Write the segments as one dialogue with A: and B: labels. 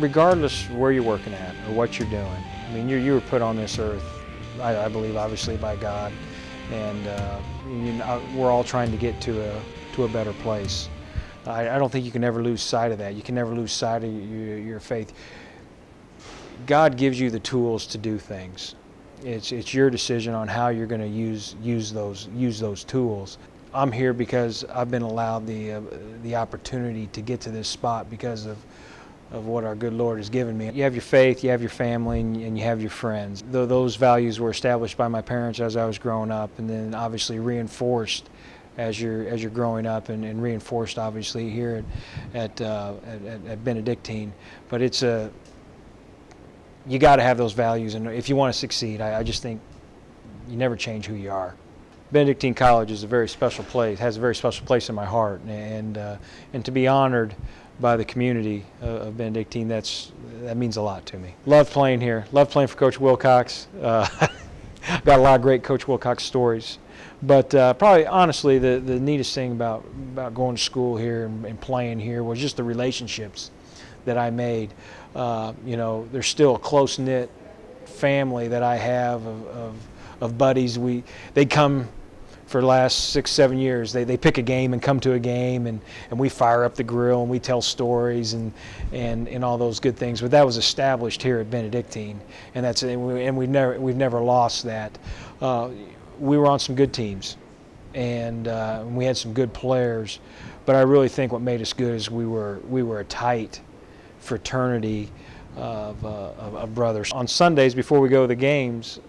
A: regardless where you're working at or what you're doing. I mean, you were put on this earth, I believe, obviously by God, and we're all trying to get to a better place. I don't think you can ever lose sight of that. You can never lose sight of your faith. God gives you the tools to do things. It's your decision on how you're going to use those tools. I'm here because I've been allowed the opportunity to get to this spot because of what our good Lord has given me. You have your faith, you have your family, and you have your friends. Those values were established by my parents as I was growing up, and then obviously reinforced as you're growing up, and reinforced obviously here at Benedictine. But you got to have those values, and if you want to succeed, I just think you never change who you are. Benedictine College is a very special place, has a very special place in my heart, and to be honored by the community of Benedictine, that means a lot to me. Love playing here. Love playing for Coach Wilcox. Got a lot of great Coach Wilcox stories. But probably, honestly, the neatest thing about going to school here and playing here was just the relationships that I made. There's still a close-knit family that I have of buddies. They come for the last 6-7 years. They pick a game and come to a game, and we fire up the grill and we tell stories and all those good things. But that was established here at Benedictine, and we've never lost that. We were on some good teams, and we had some good players. But I really think what made us good is we were a tight fraternity of brothers. On Sundays before we go to the games,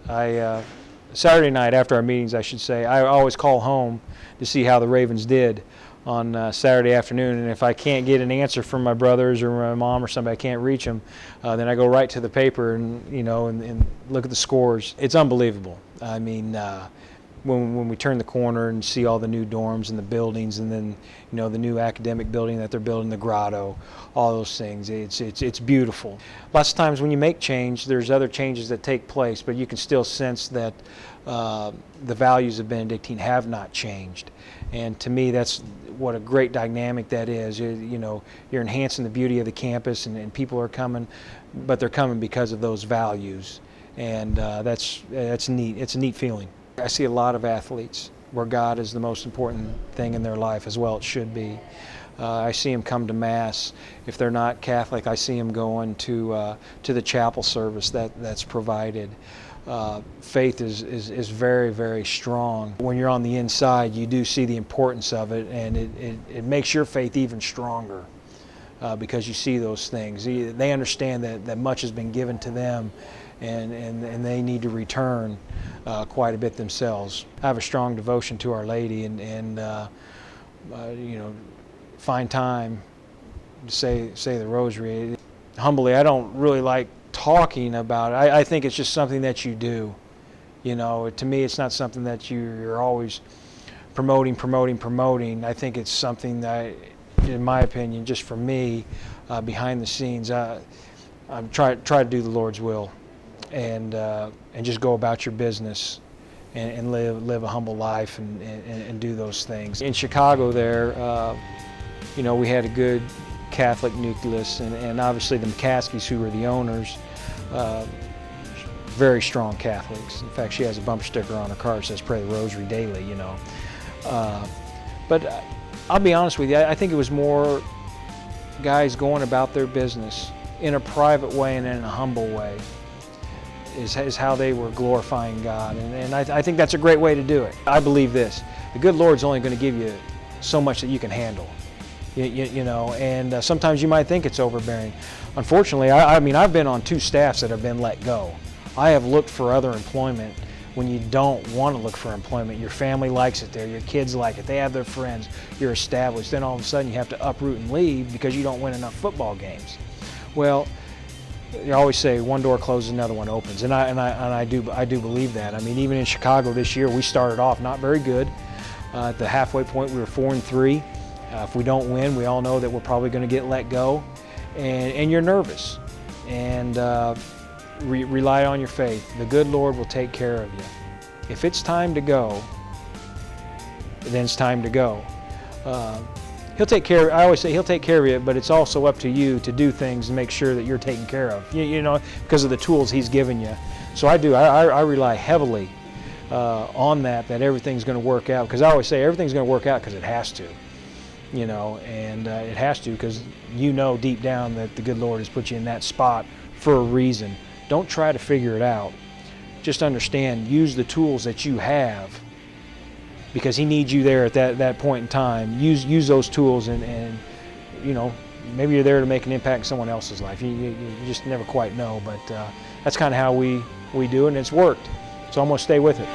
A: Saturday night after our meetings, I should say, I always call home to see how the Ravens did on Saturday afternoon, and if I can't get an answer from my brothers or my mom or somebody, I can't reach them, then I go right to the paper and look at the scores. It's unbelievable. I mean, when we turn the corner and see all the new dorms and the buildings, and then the new academic building that they're building, the grotto, all those things, it's beautiful. Lots of times when you make change, there's other changes that take place, but you can still sense that the values of Benedictine have not changed. And to me, that's what a great dynamic that is. You're enhancing the beauty of the campus, and people are coming, but they're coming because of those values, and that's neat. It's a neat feeling. I see a lot of athletes where God is the most important thing in their life, as well it should be. I see them come to Mass. If they're not Catholic, I see them going to the chapel service that's provided. Faith is very, very strong. When you're on the inside, you do see the importance of it, and it makes your faith even stronger because you see those things. They understand that much has been given to them, and they need to return quite a bit themselves. I have a strong devotion to Our Lady, and find time to say the Rosary. Humbly, I don't really like talking about it. I think it's just something that you do. To me, it's not something that you're always promoting. I think it's something that, in my opinion, just for me, behind the scenes, I'm try to do the Lord's will, and just go about your business, and live a humble life, and do those things. In Chicago, we had a good Catholic nucleus, and obviously the McCaskies, who were the owners, very strong Catholics. In fact, she has a bumper sticker on her car that says "Pray the Rosary daily." But I'll be honest with you, I think it was more guys going about their business in a private way and in a humble way is how they were glorifying God, and I think that's a great way to do it. I believe this: the good Lord's only going to give you so much that you can handle. And sometimes you might think it's overbearing. Unfortunately, I've been on 2 staffs that have been let go. I have looked for other employment when you don't want to look for employment. Your family likes it there, your kids like it, they have their friends, you're established. Then all of a sudden you have to uproot and leave because you don't win enough football games. Well, you always say one door closes, another one opens, and I do believe that. I mean, even in Chicago this year, we started off not very good. At the halfway point, we were 4-3. If we don't win, we all know that we're probably going to get let go, and you're nervous, and rely on your faith. The good Lord will take care of you. If it's time to go, then it's time to go. He'll take care. I always say He'll take care of you, but it's also up to you to do things and make sure that you're taken care of. You know, because of the tools He's given you. So I do. I rely heavily on that everything's going to work out. Because I always say everything's going to work out because it has to. You know, and it has to, because you know deep down that the good Lord has put you in that spot for a reason. Don't try to figure it out. Just understand. Use the tools that you have, because He needs you there at that point in time. Use those tools, and you know, maybe you're there to make an impact in someone else's life. You just never quite know, but that's kind of how we do it, and it's worked. So I'm going to stay with it.